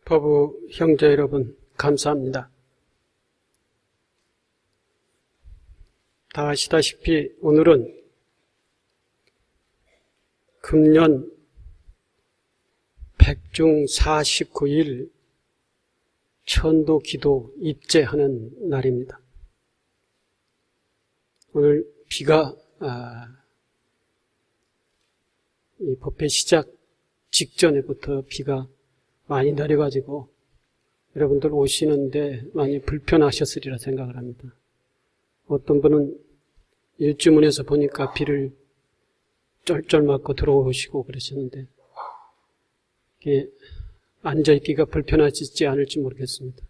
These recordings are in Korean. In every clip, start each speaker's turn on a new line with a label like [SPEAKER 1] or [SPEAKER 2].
[SPEAKER 1] 법우 형제 여러분, 감사합니다. 다 아시다시피 오늘은 금년 백중 49일 천도 기도 입제하는 날입니다. 오늘 비가 이 법회 시작 직전에부터 비가 많이 내려가지고 여러분들 오시는데 많이 불편하셨으리라 생각을 합니다. 어떤 분은 일주문에서 보니까 비를 쫄쫄 맞고 들어오시고 그러셨는데 이게 앉아있기가 불편하시지 않을지 모르겠습니다.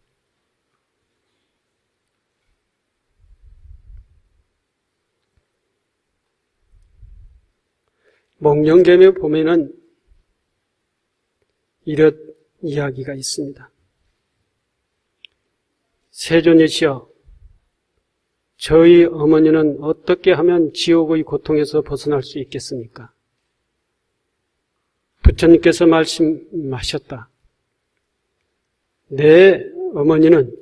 [SPEAKER 1] 목련계에 보면은 이런 이야기가 있습니다. 세존이시여, 저희 어머니는 어떻게 하면 지옥의 고통에서 벗어날 수 있겠습니까? 부처님께서 말씀하셨다. 내 어머니는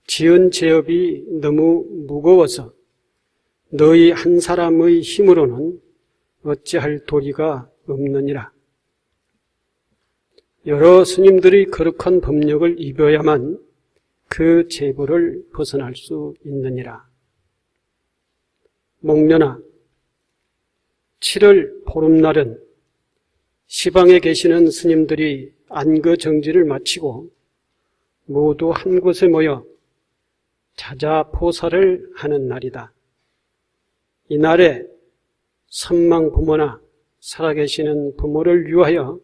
[SPEAKER 1] 지은 죄업이 너무 무거워서 너희 한 사람의 힘으로는 어찌할 도리가 없느니라. 여러 스님들이 거룩한 법력을 입어야만 그 죄보를 벗어날 수 있느니라. 목련아, 7월 보름날은 시방에 계시는 스님들이 안거정지를 마치고 모두 한 곳에 모여 자자포사를 하는 날이다. 이날에 선망 부모나 살아계시는 부모를 위하여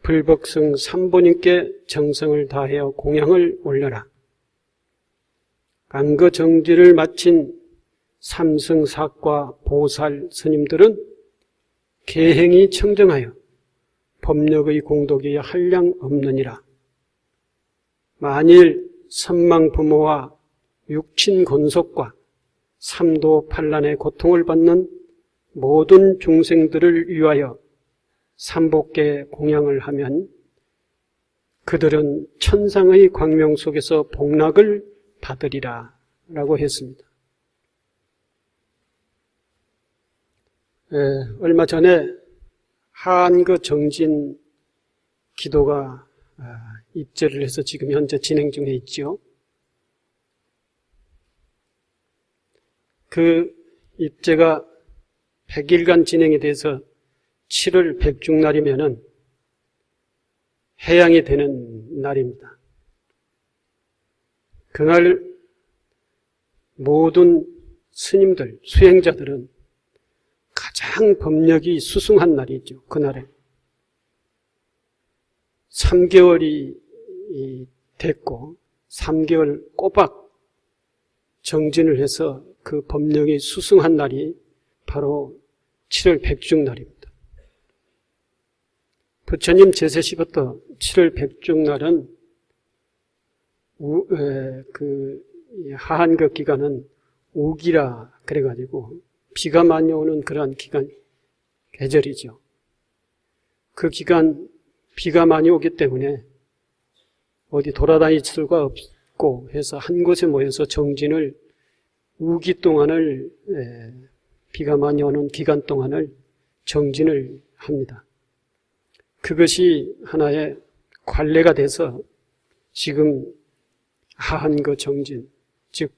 [SPEAKER 1] 불법성 삼보님께 정성을 다하여 공양을 올려라. 안거정지를 마친 삼승사과 보살 스님들은 계행이 청정하여 법력의 공덕이 한량 없느니라. 만일 선망 부모와 육친 곤속과 삼도 판란의 고통을 받는 모든 중생들을 위하여 삼복계 공양을 하면 그들은 천상의 광명 속에서 복락을 받으리라 라고 했습니다. 얼마 전에 하안거 정진 기도가 입제를 해서 지금 현재 진행 중에 있죠. 그 입제가 100일간 진행이 돼서 7월 백중날이면은 해양이 되는 날입니다. 그날 모든 스님들, 수행자들은 가장 법력이 수승한 날이죠. 그날에 3개월이 됐고 3개월 꼬박 정진을 해서 그 법력이 수승한 날이 바로 7월 백중날입니다. 부처님 제세시부터 7월 백중날은 하한거 기간은 우기라 그래가지고 비가 많이 오는 그러한 계절이죠. 그 기간 비가 많이 오기 때문에 어디 돌아다닐 수가 없고 해서 한 곳에 모여서 정진을 우기 동안을 비가 많이 오는 기간 동안을 정진을 합니다. 그것이 하나의 관례가 돼서 지금 하한거 정진, 즉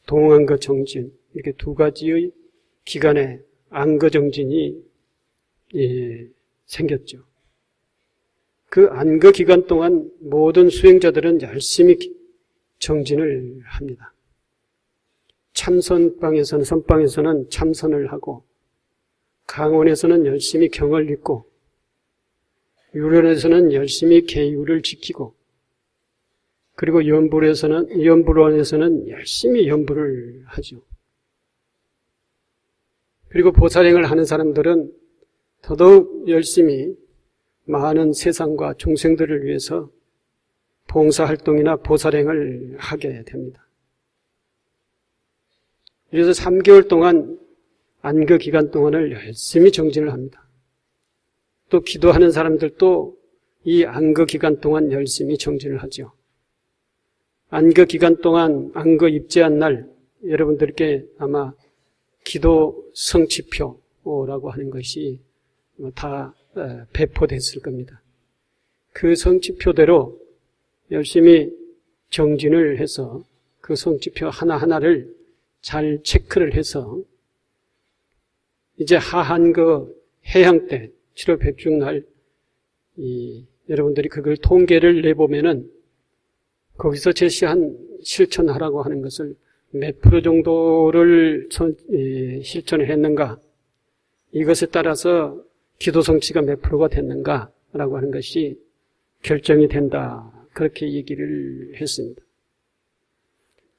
[SPEAKER 1] 동안거 정진 이렇게 두 가지의 기간에 안거 정진이 생겼죠. 그 안거 기간 동안 모든 수행자들은 열심히 정진을 합니다. 참선방에서는 선방에서는 참선을 하고 강원에서는 열심히 경을 읽고 유련에서는 열심히 계율을 지키고 그리고 연불원에서는 열심히 연불을 하죠. 그리고 보살행을 하는 사람들은 더더욱 열심히 많은 세상과 중생들을 위해서 봉사활동이나 보살행을 하게 됩니다. 그래서 3개월 동안 안거 기간 동안을 열심히 정진을 합니다. 또 기도하는 사람들도 이 안거 기간 동안 열심히 정진을 하죠. 안거 기간 동안 안거 입제한 날 여러분들께 아마 기도 성취표라고 하는 것이 다 배포됐을 겁니다. 그 성취표대로 열심히 정진을 해서 그 성취표 하나하나를 잘 체크를 해서 이제 하한거 해양 때 7월 백중날 여러분들이 그걸 통계를 내보면은 거기서 제시한 실천하라고 하는 것을 몇 프로 정도를 실천을 했는가, 이것에 따라서 기도 성취가 몇 프로가 됐는가라고 하는 것이 결정이 된다. 그렇게 얘기를 했습니다.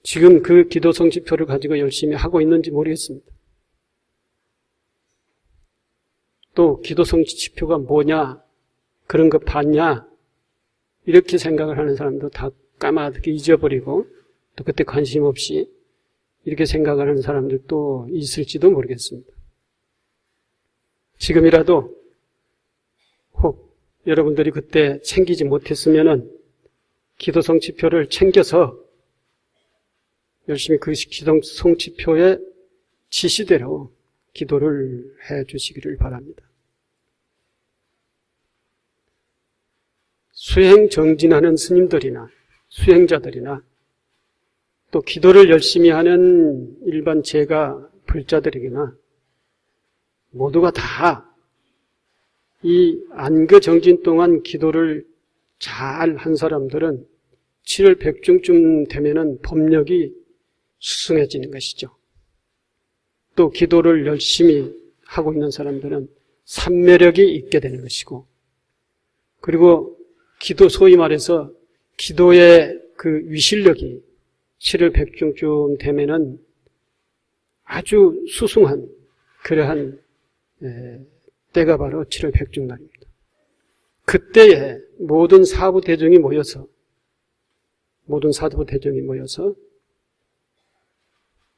[SPEAKER 1] 지금 그 기도 성취표를 가지고 열심히 하고 있는지 모르겠습니다. 또 기도 성취표가 뭐냐, 그런 거 봤냐, 이렇게 생각을 하는 사람도 다 까마득히 잊어버리고 또 그때 관심 없이 이렇게 생각을 하는 사람들도 있을지도 모르겠습니다. 지금이라도 혹 여러분들이 그때 챙기지 못했으면은 기도 성취표를 챙겨서 열심히 그 기도 성취표의 지시대로 기도를 해 주시기를 바랍니다. 수행 정진하는 스님들이나 수행자들이나 또 기도를 열심히 하는 일반 제가 불자들에게나 모두가 다 이 안거 정진 동안 기도를 잘 한 사람들은 7월 백중쯤 되면은 법력이 수승해지는 것이죠. 또 기도를 열심히 하고 있는 사람들은 삼매력이 있게 되는 것이고, 그리고 기도, 소위 말해서 기도의 그 위실력이 7월 백중쯤 되면은 아주 수승한 그러한 때가 바로 7월 백중날입니다. 그때에 모든 사부 대중이 모여서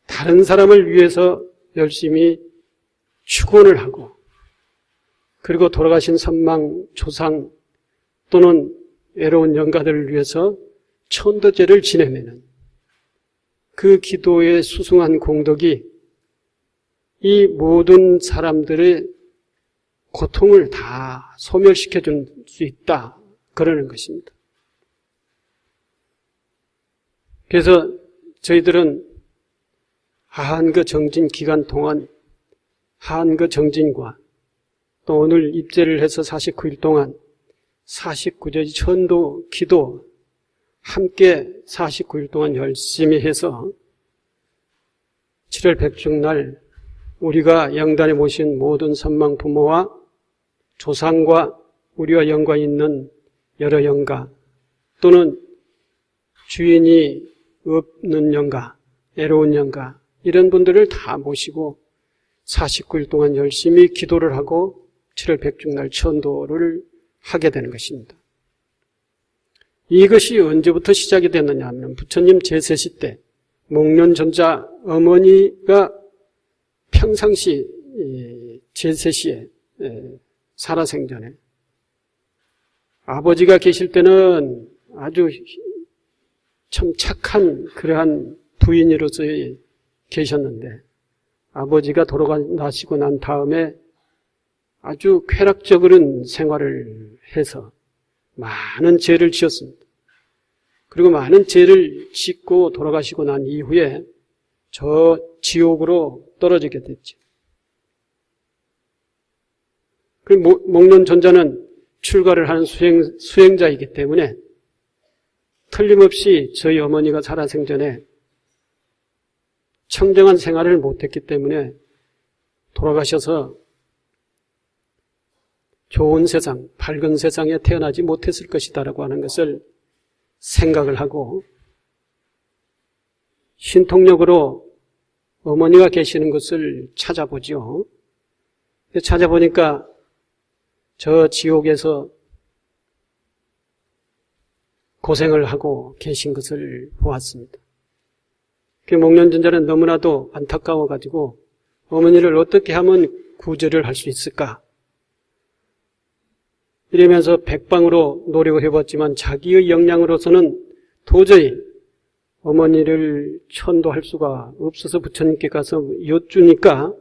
[SPEAKER 1] 다른 사람을 위해서 열심히 축원을 하고, 그리고 돌아가신 선망, 조상 또는 외로운 영가들을 위해서 천도제를 지내면은 그 기도의 수승한 공덕이 이 모든 사람들의 고통을 다 소멸시켜 줄 수 있다, 그러는 것입니다. 그래서 저희들은 하한거 정진 기간 동안 하한거 정진과 또 오늘 입제를 해서 49일 동안 49절 천도 기도 함께 49일 동안 열심히 해서 7월 백중날 우리가 영단에 모신 모든 선망 부모와 조상과 우리와 연관 있는 여러 영가 또는 주인이 없는 영가, 애로운 영가, 이런 분들을 다 모시고 49일 동안 열심히 기도를 하고 7월 백중날 천도를 하게 되는 것입니다. 이것이 언제부터 시작이 됐느냐 하면 부처님 제세시 때 목련전자 어머니가 평상시 제세시에 살아생전에 아버지가 계실 때는 아주 참 착한 그러한 부인으로서 계셨는데, 아버지가 돌아가시고 난 다음에 아주 쾌락적인 생활을 해서 많은 죄를 지었습니다. 그리고 많은 죄를 짓고 돌아가시고 난 이후에 저 지옥으로 떨어지게 됐죠. 그리고 목련전자는 출가를 하는 수행자이기 때문에 틀림없이 저희 어머니가 살아생전에 청정한 생활을 못했기 때문에 돌아가셔서 좋은 세상, 밝은 세상에 태어나지 못했을 것이다라고 하는 것을 생각을 하고 신통력으로 어머니가 계시는 것을 찾아보죠. 찾아보니까 저 지옥에서 고생을 하고 계신 것을 보았습니다. 그 목련전자는 너무나도 안타까워가지고 어머니를 어떻게 하면 구제를 할 수 있을까? 이러면서 백방으로 노력을 해봤지만 자기의 역량으로서는 도저히 어머니를 천도할 수가 없어서 부처님께 가서 여쭈니까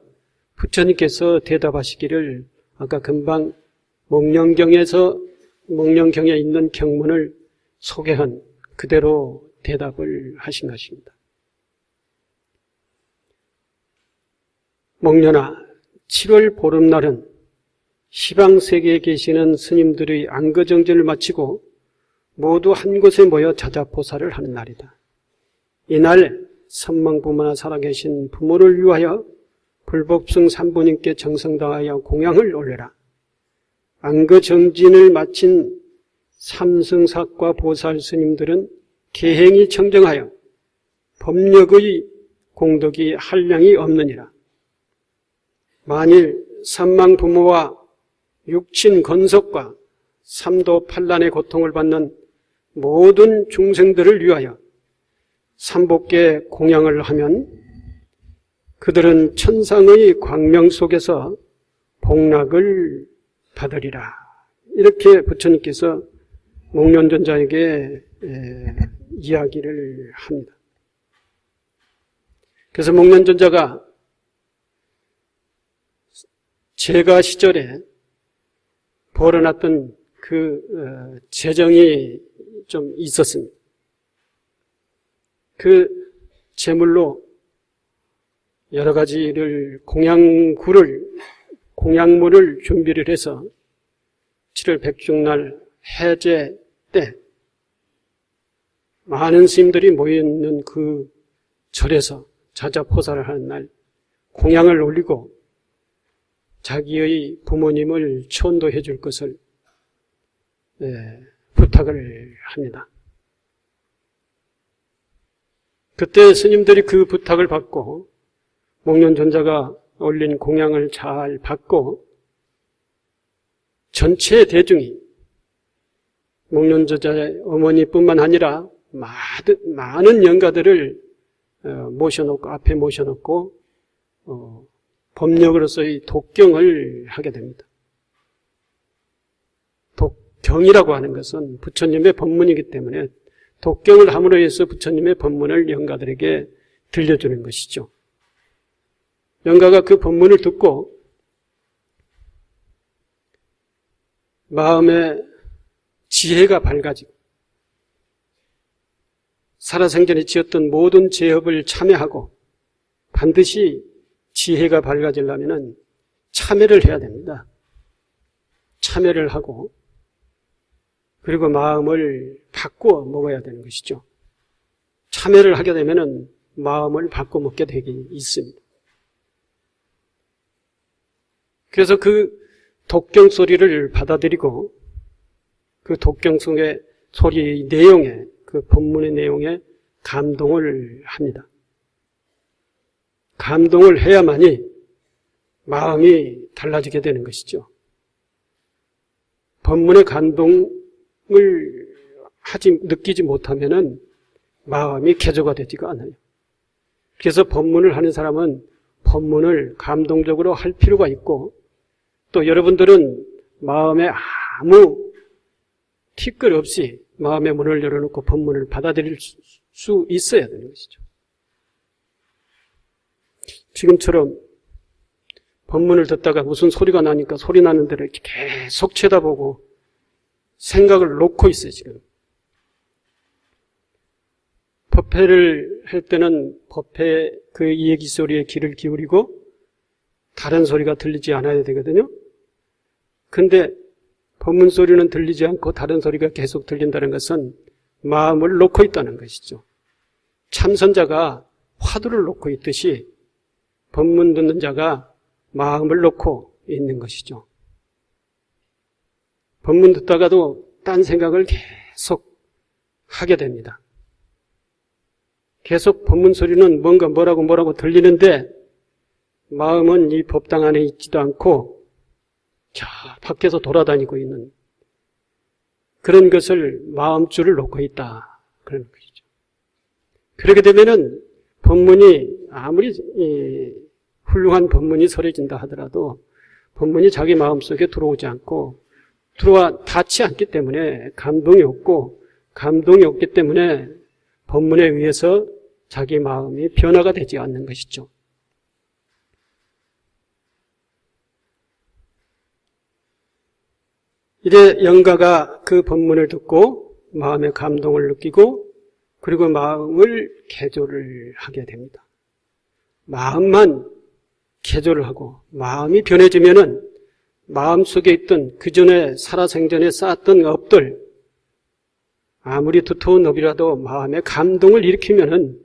[SPEAKER 1] 부처님께서 대답하시기를 아까 금방 목련경에 있는 경문을 소개한 그대로 대답을 하신 것입니다. 목련아, 7월 보름날은 시방세계에 계시는 스님들의 안거정전을 마치고 모두 한 곳에 모여 자자포사를 하는 날이다. 이날 선망부모나 살아계신 부모를 위하여 불법승 산부님께 정성다하여 공양을 올려라. 안거정진을 마친 삼승사과 보살 스님들은 계행이 청정하여 법력의 공덕이 한량이 없느니라. 만일 선망부모와 육친 건석과 삼도 판란의 고통을 받는 모든 중생들을 위하여 삼복계 공양을 하면 그들은 천상의 광명 속에서 복락을 받으리라. 이렇게 부처님께서 목련전자에게 이야기를 합니다. 그래서 목련전자가 제가 시절에 벌어놨던 그 재정이 좀 있었습니다. 그 제물로 여러 가지를 공양물을 준비를 해서 7월 백중날 해제 때 많은 스님들이 모여있는 그 절에서 자자포사를 하는 날 공양을 올리고 자기의 부모님을 천도해 줄 것을 부탁을 합니다. 그때 스님들이 그 부탁을 받고 목련전자가 올린 공양을 잘 받고 전체 대중이 목련전자의 어머니뿐만 아니라 많은 영가들을 모셔놓고 앞에 모셔놓고 법력으로서의 독경을 하게 됩니다. 독경이라고 하는 것은 부처님의 법문이기 때문에 독경을 함으로 해서 부처님의 법문을 영가들에게 들려주는 것이죠. 영가가 그 법문을 듣고 마음에 지혜가 밝아지고 살아생전에 지었던 모든 죄업을 참회하고 반드시 지혜가 밝아지려면 참회를 해야 됩니다. 참회를 하고 그리고 마음을 바꾸어 먹어야 되는 것이죠. 참회를 하게 되면 마음을 바꾸어 먹게 되기 있습니다. 그래서 그 독경 소리를 받아들이고 그 독경 속의 소리의 내용에 그 법문의 내용에 감동을 합니다. 감동을 해야만이 마음이 달라지게 되는 것이죠. 법문의 감동을 느끼지 못하면은 마음이 개조가 되지가 않아요. 그래서 법문을 하는 사람은 법문을 감동적으로 할 필요가 있고 또 여러분들은 마음에 아무 티끌 없이 마음의 문을 열어놓고 법문을 받아들일 수 있어야 되는 것이죠. 지금처럼 법문을 듣다가 무슨 소리가 나니까 소리 나는 데를 이렇게 계속 쳐다보고 생각을 놓고 있어요, 지금. 법회를 할 때는 법회 그 얘기 소리에 귀를 기울이고 다른 소리가 들리지 않아야 되거든요. 근데 법문 소리는 들리지 않고 다른 소리가 계속 들린다는 것은 마음을 놓고 있다는 것이죠. 참선자가 화두를 놓고 있듯이 법문 듣는 자가 마음을 놓고 있는 것이죠. 법문 듣다가도 딴 생각을 계속 하게 됩니다. 계속 법문 소리는 뭔가 뭐라고 들리는데 마음은 이 법당 안에 있지도 않고 저 밖에서 돌아다니고 있는 그런 것을 마음줄을 놓고 있다. 그런 것이죠. 그렇게 되면은 법문이 아무리 훌륭한 법문이 설해진다 하더라도 법문이 자기 마음속에 들어오지 않고 들어와 닿지 않기 때문에 감동이 없고, 감동이 없기 때문에 법문에 의해서 자기 마음이 변화가 되지 않는 것이죠. 이래 영가가 그 법문을 듣고 마음의 감동을 느끼고 그리고 마음을 개조를 하게 됩니다. 마음만 개조를 하고 마음이 변해지면은 마음속에 있던 그전에 살아생전에 쌓았던 업들, 아무리 두터운 업이라도 마음에 감동을 일으키면은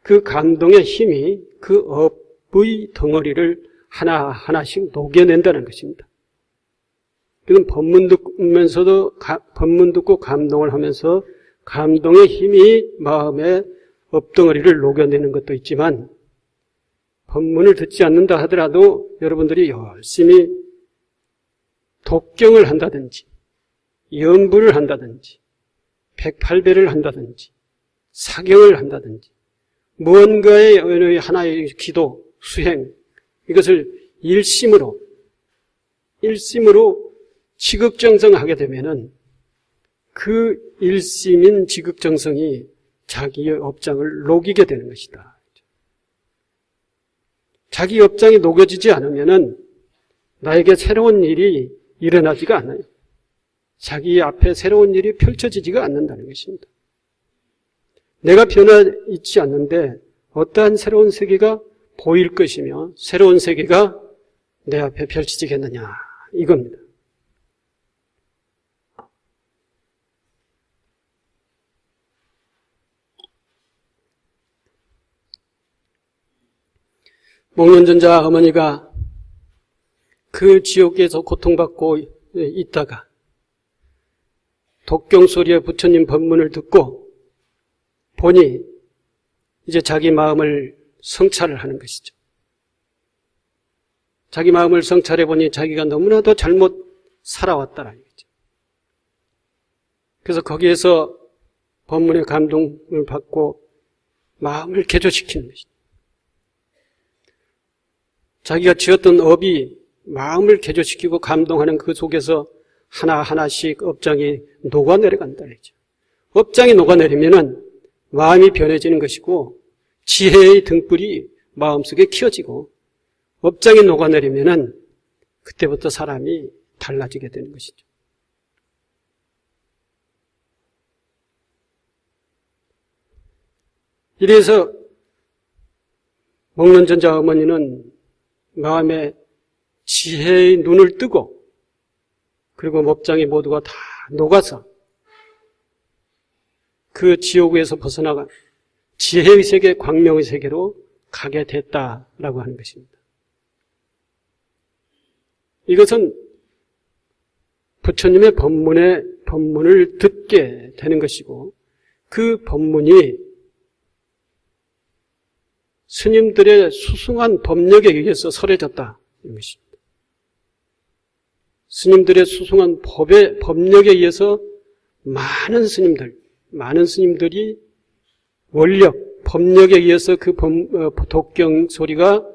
[SPEAKER 1] 그 감동의 힘이 그 업의 덩어리를 하나하나씩 녹여낸다는 것입니다. 그럼 법문 듣고 감동을 하면서 감동의 힘이 마음의 업덩어리를 녹여내는 것도 있지만, 법문을 듣지 않는다 하더라도 여러분들이 열심히 독경을 한다든지, 염불을 한다든지, 108배를 한다든지, 사경을 한다든지, 무언가의 어느 하나의 기도, 수행, 이것을 일심으로 지극정성하게 되면은 그 일심인 지극정성이 자기의 업장을 녹이게 되는 것이다. 자기 업장이 녹여지지 않으면은 나에게 새로운 일이 일어나지가 않아요. 자기 앞에 새로운 일이 펼쳐지지가 않는다는 것입니다. 내가 변화 있지 않는데 어떠한 새로운 세계가 보일 것이며 새로운 세계가 내 앞에 펼쳐지겠느냐, 이겁니다. 목련전자 어머니가 그 지옥에서 고통받고 있다가 독경 소리에 부처님 법문을 듣고 보니 이제 자기 마음을 성찰을 하는 것이죠. 자기 마음을 성찰해 보니 자기가 너무나도 잘못 살아왔다라는 거죠. 그래서 거기에서 법문의 감동을 받고 마음을 개조시키는 것이죠. 자기가 지었던 업이 마음을 개조시키고 감동하는 그 속에서 하나하나씩 업장이 녹아내려간다는 거죠. 업장이 녹아내리면은 마음이 변해지는 것이고 지혜의 등불이 마음속에 키워지고 업장이 녹아내리면은 그때부터 사람이 달라지게 되는 것이죠. 이래서 목련전자 어머니는 마음에 지혜의 눈을 뜨고 그리고 업장이 모두가 다 녹아서 그 지옥에서 벗어나가 지혜의 세계, 광명의 세계로 가게 됐다라고 하는 것입니다. 이것은 부처님의 법문을 듣게 되는 것이고 그 법문이 스님들의 수승한 법력에 의해서 설해졌다, 이 것입니다. 스님들의 수승한 법력에 의해서 많은 스님들이 원력, 법력에 의해서 그 독경 소리가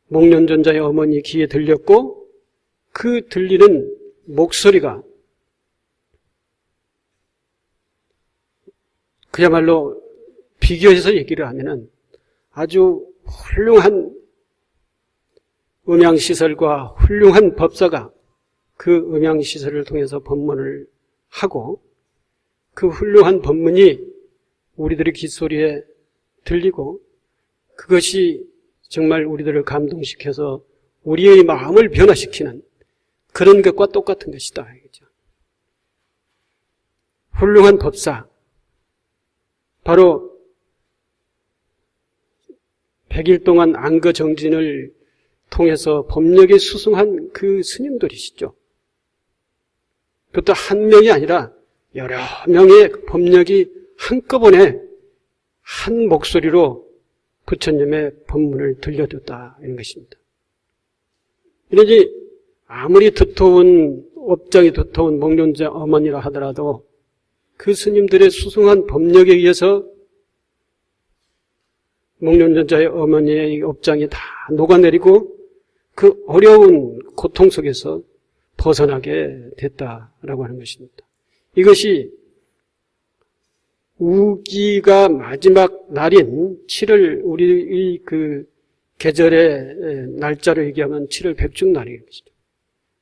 [SPEAKER 1] 목련전자의 어머니 귀에 들렸고 그 들리는 목소리가 그야말로 비교해서 얘기를 하면은 아주 훌륭한 음향시설과 훌륭한 법사가 그 음향시설을 통해서 법문을 하고 그 훌륭한 법문이 우리들의 귓소리에 들리고 그것이 정말 우리들을 감동시켜서 우리의 마음을 변화시키는 그런 것과 똑같은 것이다. 훌륭한 법사, 바로 100일 동안 안거정진을 통해서 법력에 수승한 그 스님들이시죠. 그것도 한 명이 아니라 여러 명의 법력이 한꺼번에 한 목소리로 부처님의 법문을 들려줬다, 이런 것입니다. 이러지 아무리 업장이 두터운 목련자 어머니라 하더라도 그 스님들의 수승한 법력에 의해서 목련전자의 어머니의 업장이 다 녹아내리고 그 어려운 고통 속에서 벗어나게 됐다라고 하는 것입니다. 이것이 우기가 마지막 날인 7월, 우리 그 계절의 날짜로 얘기하면 7월 백중날인 것이죠.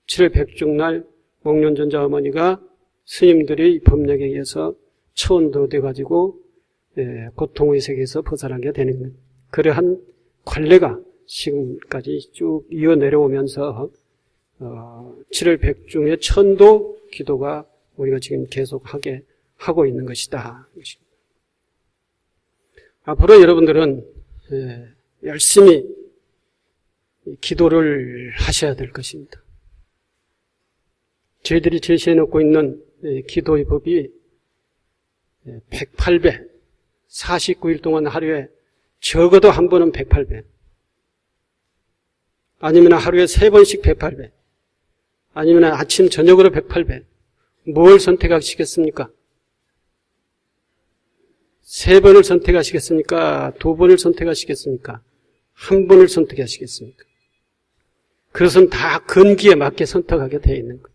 [SPEAKER 1] 7월 백중날 목련전자 어머니가 스님들의 법력에 의해서 초원도돼가지고 고통의 세계에서 벗어나게 되는 것. 그러한 관례가 지금까지 쭉 이어 내려오면서 7월 백중의 천도 기도가 우리가 지금 계속하게 하고 있는 것이다. 앞으로 여러분들은 열심히 기도를 하셔야 될 것입니다. 저희들이 제시해놓고 있는 기도의 법이 108배, 49일 동안 하루에 적어도 한 번은 108배, 아니면 하루에 3번씩 108배, 아니면 아침 저녁으로 108배. 뭘 선택하시겠습니까? 3번을 선택하시겠습니까? 2번을 선택하시겠습니까? 1번을 선택하시겠습니까? 그것은 다 근기에 맞게 선택하게 되어 있는 거예요.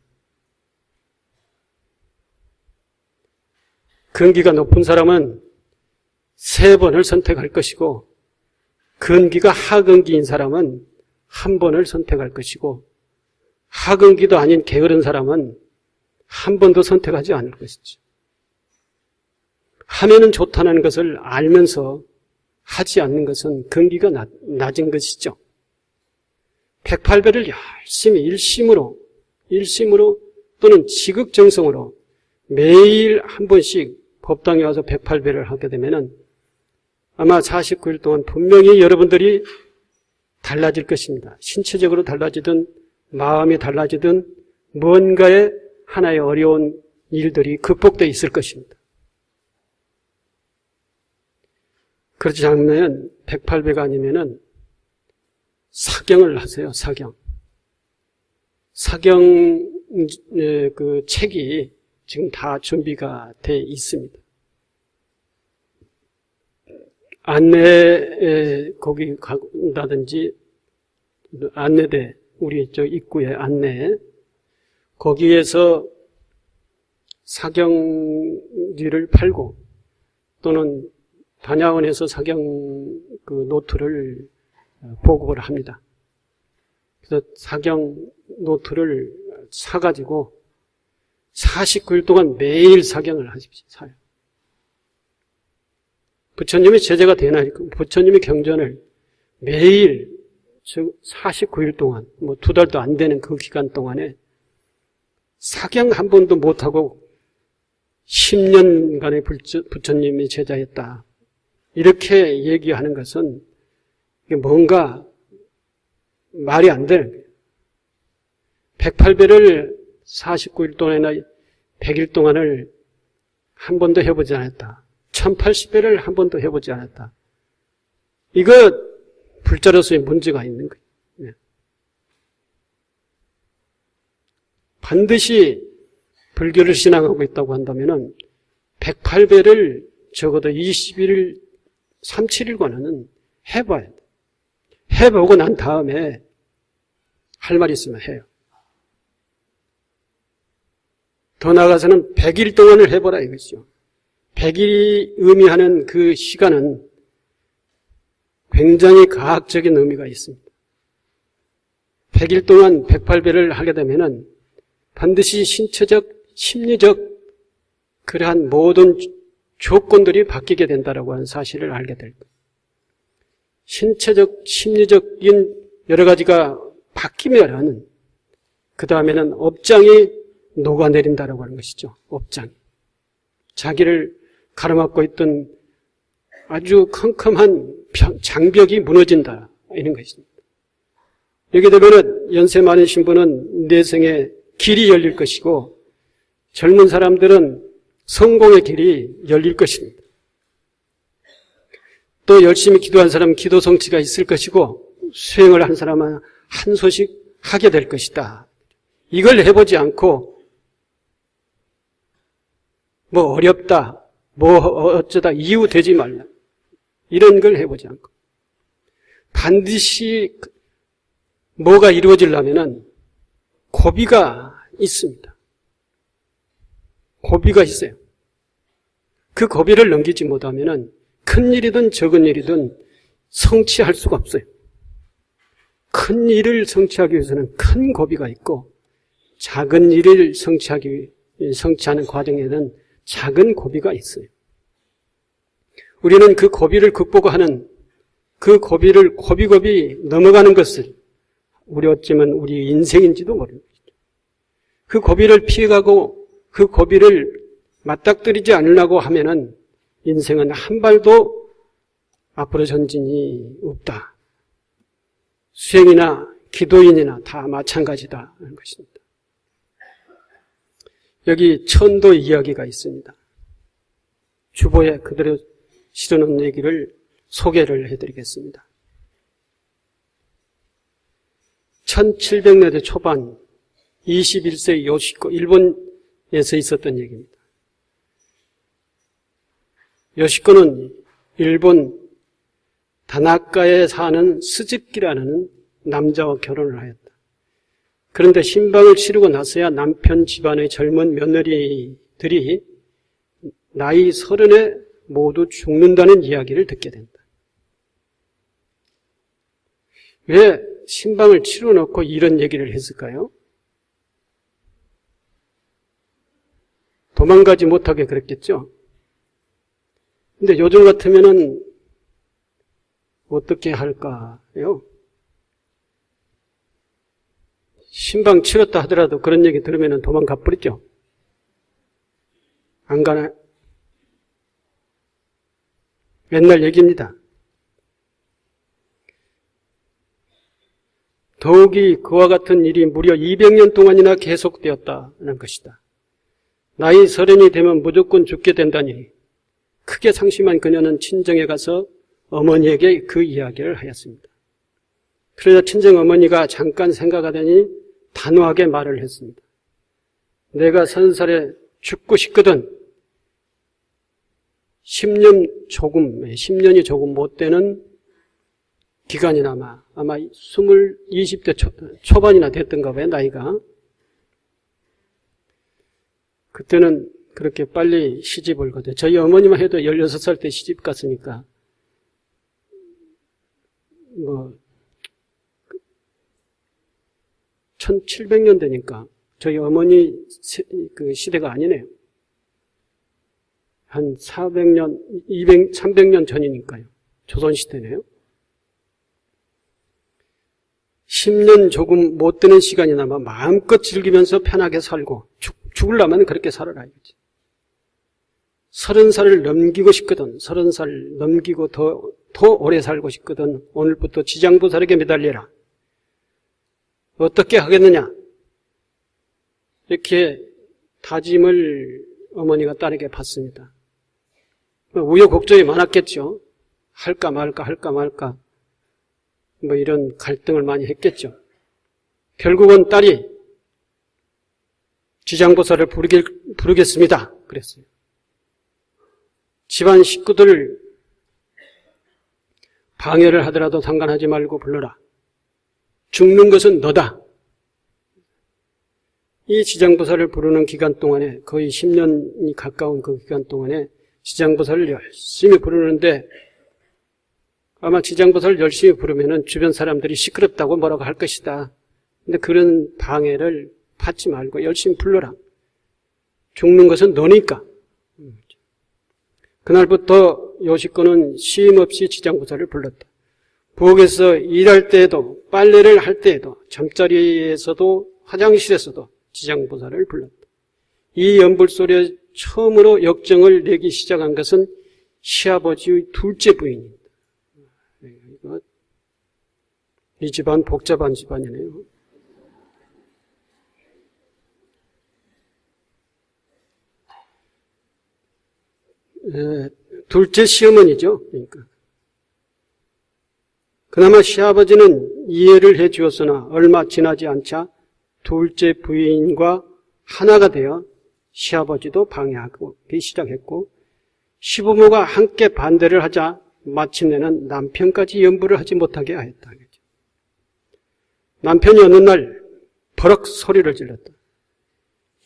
[SPEAKER 1] 근기가 높은 사람은 3번을 선택할 것이고, 근기가 하근기인 사람은 1번을 선택할 것이고, 하근기도 아닌 게으른 사람은 1번도 선택하지 않을 것이죠. 하면은 좋다는 것을 알면서 하지 않는 것은 근기가 낮은 것이죠. 108배를 열심히 일심으로 또는 지극정성으로 매일 한 번씩 법당에 와서 108배를 하게 되면은 아마 49일 동안 분명히 여러분들이 달라질 것입니다. 신체적으로 달라지든 마음이 달라지든 뭔가의 하나의 어려운 일들이 극복되어 있을 것입니다. 그렇지 않으면 108배가 아니면은 사경을 하세요. 사경 그 책이 지금 다 준비가 돼 있습니다. 안내에 거기 간다든지 안내대 우리 저 입구에 안내 거기에서 사경지를 팔고 또는 단야원에서 사경 그 노트를 보급을 합니다. 그래서 사경 노트를 사가지고 49일 동안 매일 사경을 하십시오. 사요. 부처님의 제자가 되나, 부처님의 경전을 매일 49일 동안, 2달도 안 되는 그 기간 동안에 사경 한 번도 못하고 10년간의 부처님의 제자였다. 이렇게 얘기하는 것은 뭔가 말이 안 되는 거예요. 108배를 49일 동안이나 100일 동안을 한 번도 해보지 않았다. 1080배를 한 번도 해보지 않았다. 이거 불자로서의 문제가 있는 거예요. 네. 반드시 불교를 신앙하고 있다고 한다면 108배를 적어도 21일, 37일간은 해봐야 돼. 해보고 난 다음에 할 말 있으면 해요. 더 나아가서는 100일 동안을 해보라 이거죠. 100일이 의미하는 그 시간은 굉장히 과학적인 의미가 있습니다. 100일 동안 108배를 하게 되면은 반드시 신체적, 심리적 그러한 모든 조건들이 바뀌게 된다라고 하는 사실을 알게 될 거예요. 신체적, 심리적인 여러 가지가 바뀌면은 그 다음에는 업장이 녹아내린다라고 하는 것이죠. 업장. 자기를 가로막고 있던 아주 컴컴한 장벽이 무너진다. 이런 것입니다. 여기 되면은 연세 많으신 분은 내생에 길이 열릴 것이고 젊은 사람들은 성공의 길이 열릴 것입니다. 또 열심히 기도한 사람은 기도 성취가 있을 것이고 수행을 한 사람은 한 소식 하게 될 것이다. 이걸 해보지 않고 뭐 어렵다, 뭐 어쩌다 이유 되지 말라. 이런 걸 해보지 않고 반드시 뭐가 이루어지려면은 고비가 있습니다. 고비가 있어요. 그 고비를 넘기지 못하면 큰 일이든 적은 일이든 성취할 수가 없어요. 큰 일을 성취하기 위해서는 큰 고비가 있고 작은 일을 성취하는 과정에는 작은 고비가 있어요. 우리는 그 고비를 극복하는 그 고비를 고비고비 넘어가는 것을 우리 어쩌면 우리 인생인지도 모릅니다. 그 고비를 피해가고 그 고비를 맞닥뜨리지 않으려고 하면은 인생은 한 발도 앞으로 전진이 없다. 수행이나 기도인이나 다 마찬가지다 하는 것입니다. 여기 천도 이야기가 있습니다. 주보에 그대로 실어놓은 얘기를 소개를 해드리겠습니다. 1700년대 초반 21세기 요시코, 일본에서 있었던 얘기입니다. 요시코는 일본 다나카에 사는 스즈키라는 남자와 결혼을 하였다. 그런데 신방을 치르고 나서야 남편 집안의 젊은 며느리들이 나이 30에 모두 죽는다는 이야기를 듣게 된다. 왜 신방을 치러놓고 이런 얘기를 했을까요? 도망가지 못하게 그랬겠죠. 근데 요즘 같으면은 어떻게 할까요? 신방 치렀다 하더라도 그런 얘기 들으면 도망가 버리죠. 안 가나요? 옛날 얘기입니다. 더욱이 그와 같은 일이 무려 200년 동안이나 계속되었다는 것이다. 나이 30이 되면 무조건 죽게 된다니 크게 상심한 그녀는 친정에 가서 어머니에게 그 이야기를 하였습니다. 그러자 친정 어머니가 잠깐 생각하더니 단호하게 말을 했습니다. 내가 30살에 죽고 싶거든. 10년이 조금 못 되는 기간이나마 아마 20대 초반이나 됐던가 봐요, 나이가. 그때는 그렇게 빨리 시집을 가도 저희 어머니만 해도 16살 때 시집 갔으니까 1700년대니까 저희 어머니 그 시대가 아니네요. 한 400년, 300년 전이니까요. 조선시대네요. 10년 조금 못 되는 시간이나마 마음껏 즐기면서 편하게 살고 죽으려면 그렇게 살아라 이거지. 30살을 넘기고 싶거든. 30살 넘기고 더 오래 살고 싶거든. 오늘부터 지장보살에게 매달려라. 어떻게 하겠느냐? 이렇게 다짐을 어머니가 딸에게 받습니다. 우여곡절이 많았겠죠. 할까 말까 이런 갈등을 많이 했겠죠. 결국은 딸이 지장보살을 부르겠습니다. 그랬어요. 집안 식구들 방해를 하더라도 상관하지 말고 불러라. 죽는 것은 너다. 이 지장보살을 부르는 기간 동안에 거의 10년이 가까운 그 기간 동안에 지장보살을 열심히 부르는데 아마 지장보살을 열심히 부르면은 주변 사람들이 시끄럽다고 뭐라고 할 것이다. 근데 그런 방해를 받지 말고 열심히 불러라. 죽는 것은 너니까. 그날부터 요시코는 쉼없이 지장보살을 불렀다. 부엌에서 일할 때에도 빨래를 할 때에도 잠자리에서도 화장실에서도 지장보살을 불렀다. 이 연불소리에 처음으로 역정을 내기 시작한 것은 시아버지의 둘째 부인입니다. 이 집안 복잡한 집안이네요. 둘째 시어머니죠. 그러니까. 그나마 시아버지는 이해를 해 주었으나 얼마 지나지 않자 둘째 부인과 하나가 되어 시아버지도 방해하기 시작했고 시부모가 함께 반대를 하자 마침내는 남편까지 연부를 하지 못하게 하였다. 남편이 어느 날 버럭 소리를 질렀다.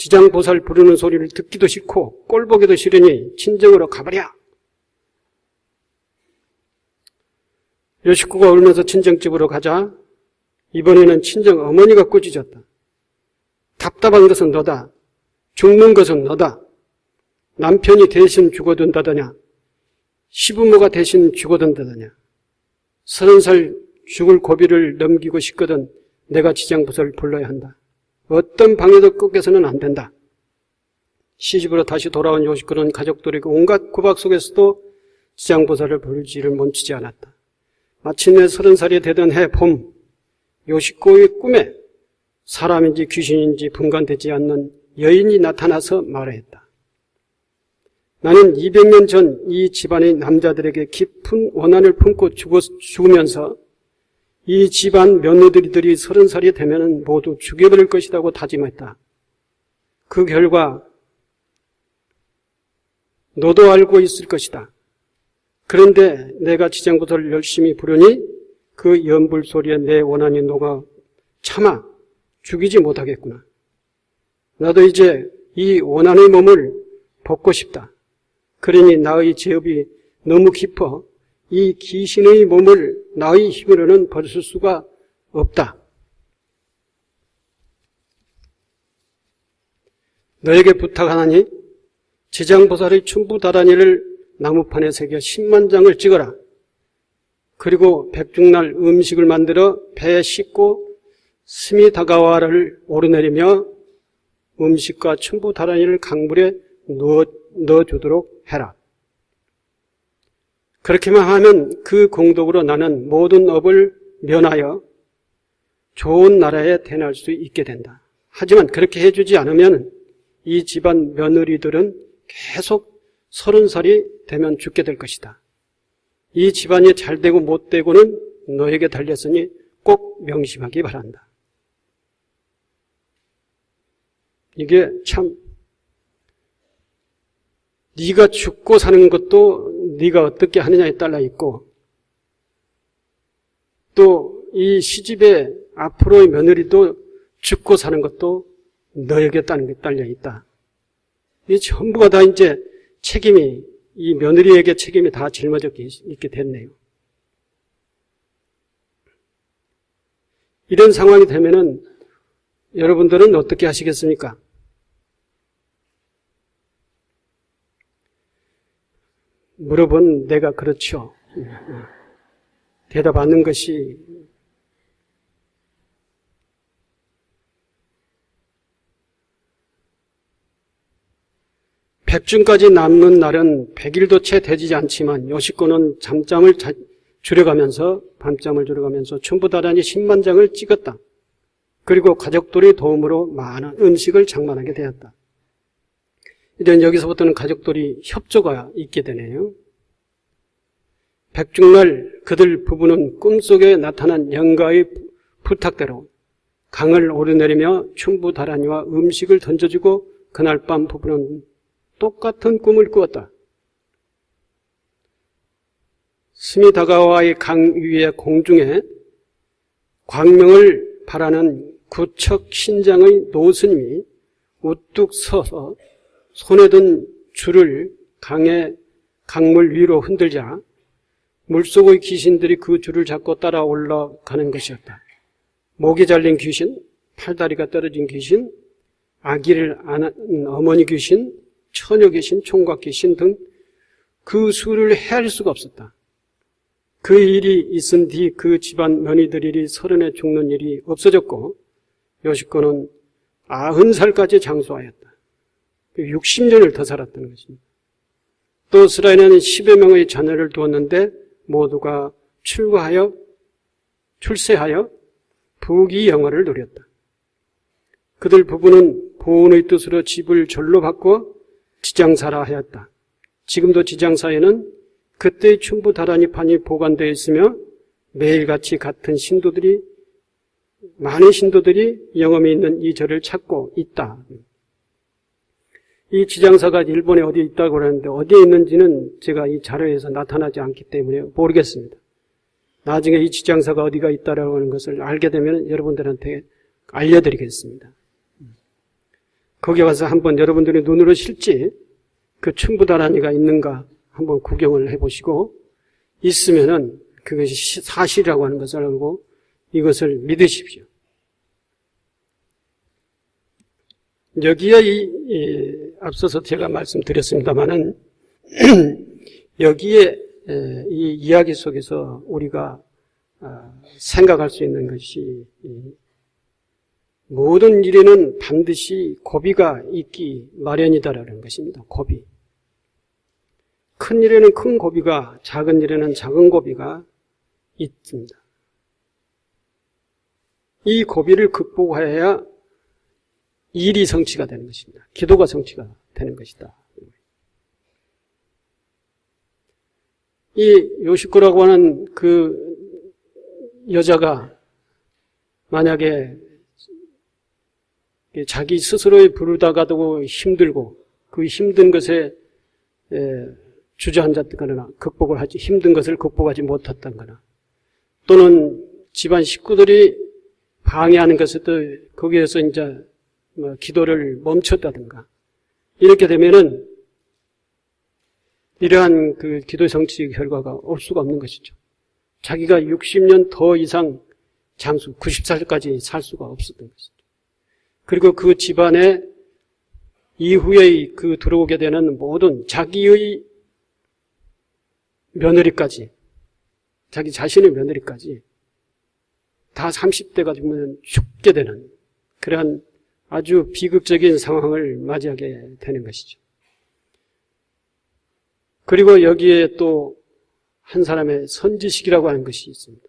[SPEAKER 1] 지장보살 부르는 소리를 듣기도 싫고 꼴보기도 싫으니 친정으로 가버려. 요식구가 울면서 친정집으로 가자 이번에는 친정 어머니가 꾸짖었다. 답답한 것은 너다. 죽는 것은 너다. 남편이 대신 죽어둔다더냐. 시부모가 대신 죽어둔다더냐. 30살 죽을 고비를 넘기고 싶거든 내가 지장보살을 불러야 한다. 어떤 방해도 꺾여서는 안 된다. 시집으로 다시 돌아온 요식구는 가족들에게 온갖 구박 속에서도 지장보살을 부르지를 멈추지 않았다. 마침내 30살이 되던 해 봄 요식구의 꿈에 사람인지 귀신인지 분간되지 않는 여인이 나타나서 말했다. 나는 200년 전 이 집안의 남자들에게 깊은 원한을 품고 죽으면서 이 집안 며느리들이 30살이 되면 모두 죽여버릴 것이라고 다짐했다. 그 결과 너도 알고 있을 것이다. 그런데 내가 지장보살을 열심히 부르니 그 연불 소리에 내 원한이 녹아 차마 죽이지 못하겠구나. 나도 이제 이 원한의 몸을 벗고 싶다. 그러니 나의 죄업이 너무 깊어 이 귀신의 몸을 나의 힘으로는 벗을 수가 없다. 너에게 부탁하나니 지장보살의 춘부다라니를 나무판에 새겨 10만 장을 찍어라. 그리고 백중날 음식을 만들어 배에 싣고 스미다가와를 오르내리며 음식과 춘부다라니를 강물에 넣어주도록 해라. 그렇게만 하면 그 공덕으로 나는 모든 업을 면하여 좋은 나라에 태어날 수 있게 된다. 하지만 그렇게 해주지 않으면 이 집안 며느리들은 계속 30살이 되면 죽게 될 것이다. 이 집안이 잘되고 못되고는 너에게 달렸으니 꼭 명심하기 바란다. 이게 참 네가 죽고 사는 것도 네가 어떻게 하느냐에 따라 있고 또 이 시집의 앞으로의 며느리도 죽고 사는 것도 너에게 딸려 있다. 이 전부가 다 이제 책임이 이 며느리에게 책임이 다 짊어져 있게 됐네요. 이런 상황이 되면은 여러분들은 어떻게 하시겠습니까? 물어본 내가 그렇죠. 대답하는 것이 백중까지 남는 날은 100일도 채 되지 않지만 요식구는 밤잠을 줄여가면서 춘부다라니 10만 장을 찍었다. 그리고 가족들의 도움으로 많은 음식을 장만하게 되었다. 이제 여기서부터는 가족들이 협조가 있게 되네요. 백중날 그들 부부는 꿈속에 나타난 영가의 부탁대로 강을 오르내리며 춘부다라니와 음식을 던져주고 그날 밤 부부는 똑같은 꿈을 꾸었다. 스미다가와의 강 위의 공중에 광명을 바라는 구척 신장의 노스님이 우뚝 서서 손에 든 줄을 강물 위로 흔들자 물속의 귀신들이 그 줄을 잡고 따라 올라가는 것이었다. 목이 잘린 귀신, 팔다리가 떨어진 귀신, 아기를 안은 어머니 귀신, 처녀 귀신, 총각 귀신 등 그 수를 헤아릴 수가 없었다. 그 일이 있은 뒤 그 집안 며느리들이 30에 죽는 일이 없어졌고 요식구는 90살까지 장수하였다. 60년을 더 살았다는 것입니다. 또 스라인은 10여 명의 자녀를 두었는데 모두가 출세하여 부귀 영화를 누렸다. 그들 부부는 보은의 뜻으로 집을 절로 바꿔 지장사라 하였다. 지금도 지장사에는 그때의 춘부다라니판이 보관되어 있으며 매일같이 많은 신도들이 영험이 있는 이 절을 찾고 있다. 이 지장사가 일본에 어디에 있다고 그러는데 어디에 있는지는 제가 이 자료에서 나타나지 않기 때문에 모르겠습니다. 나중에 이 지장사가 어디가 있다라고 하는 것을 알게 되면 여러분들한테 알려드리겠습니다. 거기 가서 한번 여러분들이 눈으로 실지 그 춘부다라니가 있는가 한번 구경을 해보시고 있으면은 그것이 사실이라고 하는 것을 알고 이것을 믿으십시오. 여기에 앞서서 제가 말씀드렸습니다마는 여기에 이 이야기 속에서 우리가 생각할 수 있는 것이 모든 일에는 반드시 고비가 있기 마련이다라는 것입니다. 고비. 큰 일에는 큰 고비가, 작은 일에는 작은 고비가 있습니다. 이 고비를 극복해야 일이 성취가 되는 것입니다. 기도가 성취가 되는 것이다. 이 요시코라고 하는 그 여자가 만약에 자기 스스로의 부르다가도 힘들고 그 힘든 것에 주저앉았거나 극복을 하지 힘든 것을 극복하지 못했다거나 또는 집안 식구들이 방해하는 것에도 거기에서 이제 기도를 멈췄다든가 이렇게 되면은 이러한 그 기도 성취 결과가 올 수가 없는 것이죠. 자기가 60년 더 이상 장수 90살까지 살 수가 없었던 것이죠. 그리고 그 집안에 이후에 그 들어오게 되는 모든 자기의 며느리까지 자기 자신의 며느리까지 다 30대가 되면 죽게 되는 그러한 아주 비극적인 상황을 맞이하게 되는 것이죠. 그리고 여기에 또 한 사람의 선지식이라고 하는 것이 있습니다.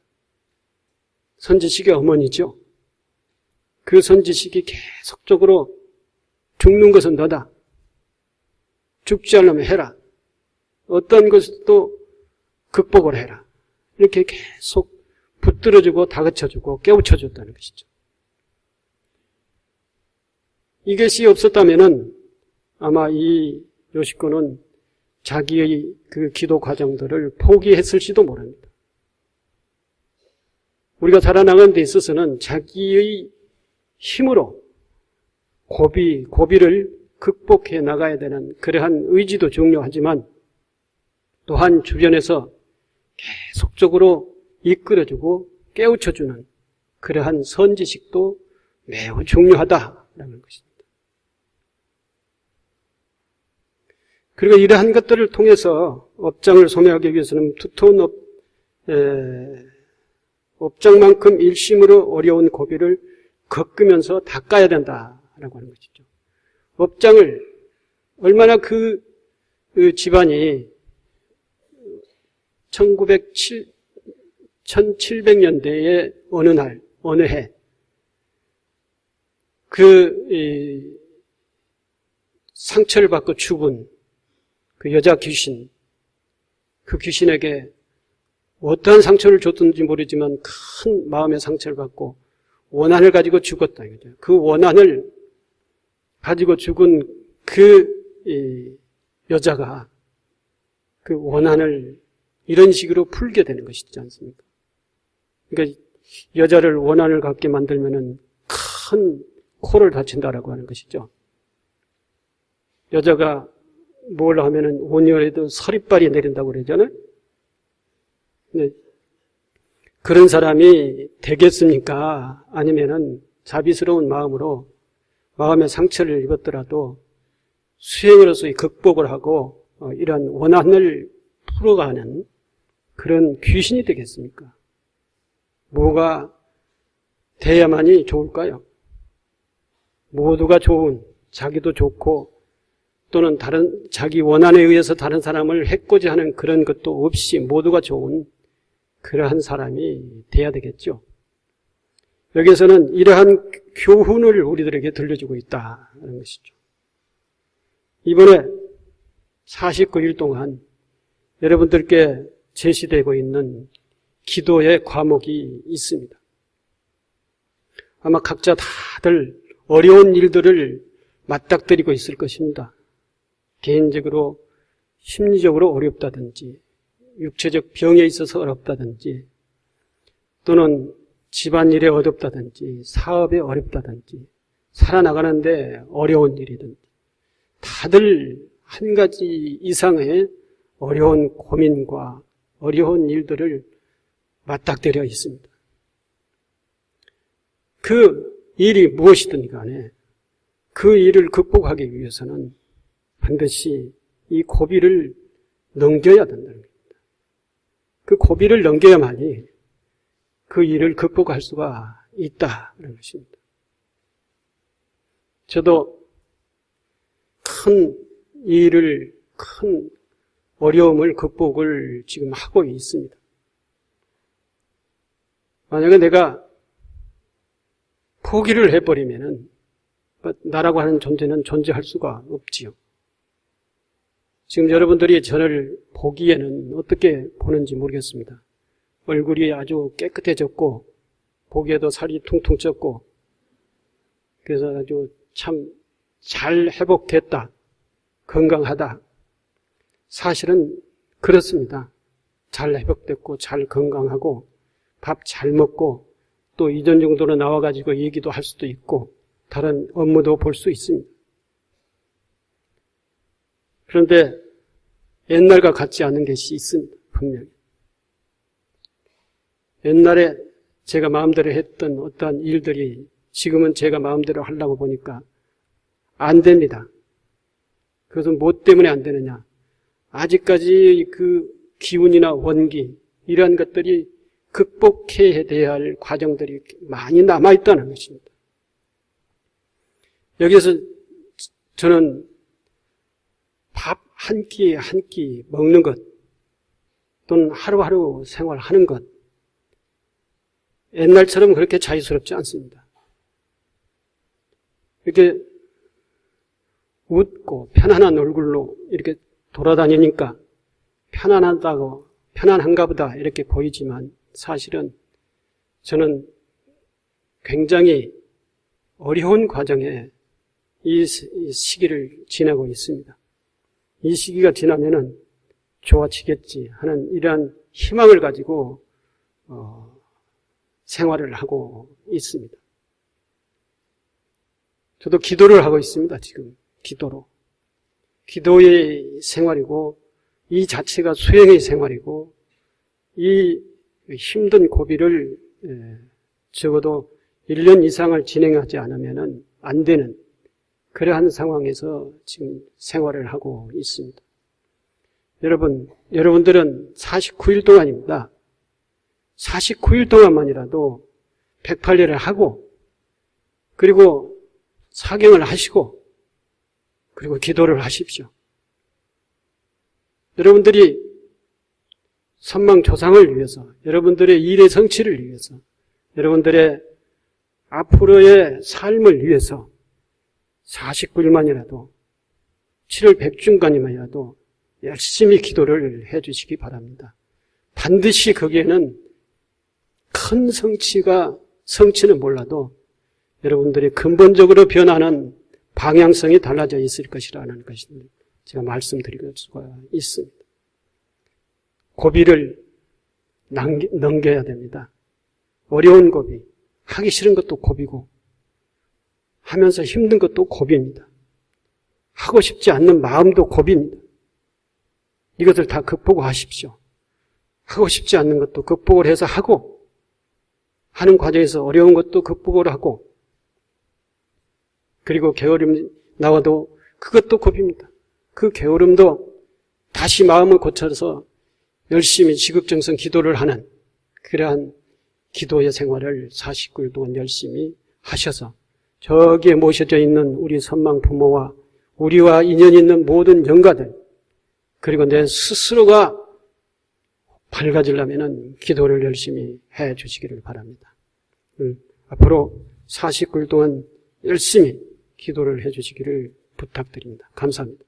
[SPEAKER 1] 선지식의 어머니죠. 그 선지식이 계속적으로 죽는 것은 너다. 죽지 않으면 해라. 어떤 것도 극복을 해라. 이렇게 계속 붙들어주고 다그쳐주고 깨우쳐줬다는 것이죠. 이것이 없었다면은 아마 이 요시코는 자기의 그 기도 과정들을 포기했을지도 모릅니다. 우리가 살아나가는 데 있어서는 자기의 힘으로 고비를 극복해 나가야 되는 그러한 의지도 중요하지만 또한 주변에서 계속적으로 이끌어주고 깨우쳐주는 그러한 선지식도 매우 중요하다라는 것입니다. 그리고 이러한 것들을 통해서 업장을 소멸하기 위해서는 두터운 업장만큼 일심으로 어려운 고비를 겪으면서 닦아야 된다라고 하는 것이죠. 업장을 얼마나 그 집안이 1700년대의 어느 날, 어느 해, 상처를 받고 죽은 그 여자 귀신, 그 귀신에게 어떠한 상처를 줬든지 모르지만 큰 마음의 상처를 받고 원한을 가지고 죽었다. 그 원한을 가지고 죽은 그 여자가 그 원한을 이런 식으로 풀게 되는 것이지 않습니까? 그러니까 여자를 원한을 갖게 만들면은 큰 코를 다친다라고 하는 것이죠. 여자가 뭘 하면은 온열에도 서리빨이 내린다고 그러잖아요. 네. 그런 사람이 되겠습니까? 아니면은 자비스러운 마음으로 마음의 상처를 입었더라도 수행으로서의 극복을 하고 이러한 원한을 풀어가는 그런 귀신이 되겠습니까? 뭐가 돼야만이 좋을까요? 모두가 좋은, 자기도 좋고 또는 다른 자기 원한에 의해서 다른 사람을 해코지 하는 그런 것도 없이 모두가 좋은 그러한 사람이 돼야 되겠죠. 여기에서는 이러한 교훈을 우리들에게 들려주고 있다는 것이죠. 이번에 49일 동안 여러분들께 제시되고 있는 기도의 과목이 있습니다. 아마 각자 다들 어려운 일들을 맞닥뜨리고 있을 것입니다. 개인적으로 심리적으로 어렵다든지 육체적 병에 있어서 어렵다든지 또는 집안일에 어렵다든지 사업에 어렵다든지 살아나가는데 어려운 일이든 다들 한 가지 이상의 어려운 고민과 어려운 일들을 맞닥뜨려 있습니다. 그 일이 무엇이든 간에 그 일을 극복하기 위해서는 반드시 이 고비를 넘겨야 된다는 겁니다. 그 고비를 넘겨야만이 그 일을 극복할 수가 있다는 것입니다. 저도 큰 일을, 큰 어려움을 극복을 지금 하고 있습니다. 만약에 내가 포기를 해버리면은 나라고 하는 존재는 존재할 수가 없지요. 지금 여러분들이 저를 보기에는 어떻게 보는지 모르겠습니다. 얼굴이 아주 깨끗해졌고 보기에도 살이 퉁퉁 쪘고 그래서 아주 참 잘 회복됐다, 건강하다. 사실은 그렇습니다. 잘 회복됐고 잘 건강하고 밥 잘 먹고 또 이전 정도로 나와가지고 얘기도 할 수도 있고 다른 업무도 볼 수 있습니다. 그런데 옛날과 같지 않은 것이 있습니다. 분명히. 옛날에 제가 마음대로 했던 어떠한 일들이 지금은 제가 마음대로 하려고 보니까 안 됩니다. 그것은 뭐 때문에 안 되느냐. 아직까지 그 기운이나 원기 이러한 것들이 극복해야 할 과정들이 많이 남아있다는 것입니다. 여기서 저는 밥 한 끼 한 끼 먹는 것 또는 하루하루 생활하는 것 옛날처럼 그렇게 자유스럽지 않습니다. 이렇게 웃고 편안한 얼굴로 이렇게 돌아다니니까 편안하다고 편안한가 보다 이렇게 보이지만 사실은 저는 굉장히 어려운 과정에 이 시기를 지나고 있습니다. 이 시기가 지나면은 좋아지겠지 하는 이러한 희망을 가지고 생활을 하고 있습니다. 저도 기도를 하고 있습니다. 지금 기도로. 기도의 생활이고 이 자체가 수행의 생활이고 이 힘든 고비를 적어도 1년 이상을 진행하지 않으면 안 되는 그러한 상황에서 지금 생활을 하고 있습니다. 여러분들은 49일 동안입니다. 49일 동안만이라도 108일을 하고 그리고 사경을 하시고 그리고 기도를 하십시오. 여러분들이 선망조상을 위해서, 여러분들의 일의 성취를 위해서, 여러분들의 앞으로의 삶을 위해서 49일만이라도 7월 100중간이만이라도 열심히 기도를 해주시기 바랍니다. 반드시 거기에는 큰 성취는 몰라도 여러분들이 근본적으로 변하는 방향성이 달라져 있을 것이라는 것을 제가 말씀드릴 수가 있습니다. 고비를 넘겨야 됩니다. 어려운 고비, 하기 싫은 것도 고비고 하면서 힘든 것도 고비입니다. 하고 싶지 않는 마음도 고비입니다. 이것을 다 극복하십시오. 하고 싶지 않는 것도 극복을 해서 하고 하는 과정에서 어려운 것도 극복을 하고 그리고 게으름이 나와도 그것도 고비입니다. 그 게으름도 다시 마음을 고쳐서 열심히 지극정성 기도를 하는 그러한 기도의 생활을 49일 동안 열심히 하셔서 저기에 모셔져 있는 우리 선망 부모와 우리와 인연이 있는 모든 영가들 그리고 내 스스로가 밝아지려면 기도를 열심히 해 주시기를 바랍니다. 앞으로 49일 동안 열심히 기도를 해 주시기를 부탁드립니다. 감사합니다.